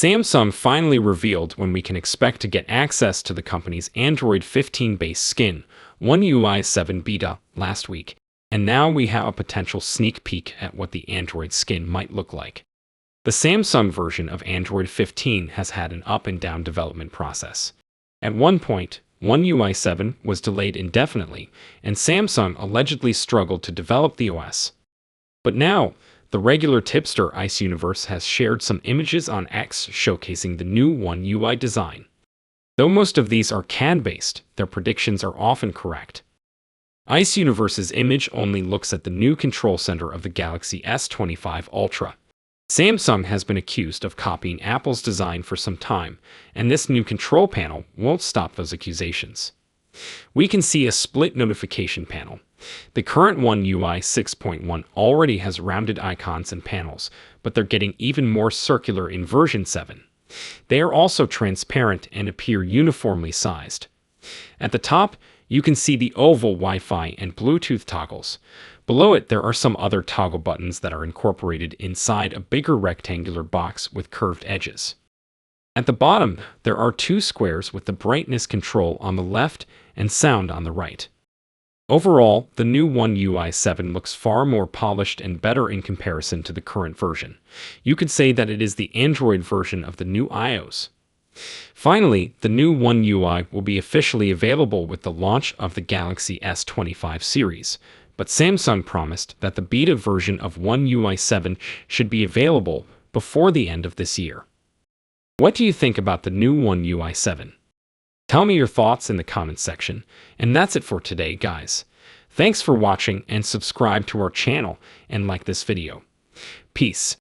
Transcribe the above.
Samsung finally revealed when we can expect to get access to the company's Android 15 base skin, One UI 7 beta, last week, and now we have a potential sneak peek at what the Android skin might look like. The Samsung version of Android 15 has had an up and down development process. At one point, One UI 7 was delayed indefinitely, and Samsung allegedly struggled to develop the OS. But now, the regular tipster Ice Universe has shared some images on X showcasing the new One UI design. Though most of these are CAD-based, their predictions are often correct. Ice Universe's image only looks at the new control center of the Galaxy S25 Ultra. Samsung has been accused of copying Apple's design for some time, and this new control panel won't stop those accusations. We can see a split notification panel. The current One UI 6.1 already has rounded icons and panels, but they're getting even more circular in version 7. They are also transparent and appear uniformly sized. At the top, you can see the oval Wi-Fi and Bluetooth toggles. Below it, there are some other toggle buttons that are incorporated inside a bigger rectangular box with curved edges. At the bottom, there are two squares with the brightness control on the left and sound on the right. Overall, the new One UI 7 looks far more polished and better in comparison to the current version. You could say that it is the Android version of the new iOS. Finally, the new One UI will be officially available with the launch of the Galaxy S25 series, but Samsung promised that the beta version of One UI 7 should be available before the end of this year. What do you think about the new One UI 7? Tell me your thoughts in the comments section, and that's it for today, guys. Thanks for watching and subscribe to our channel and like this video. Peace.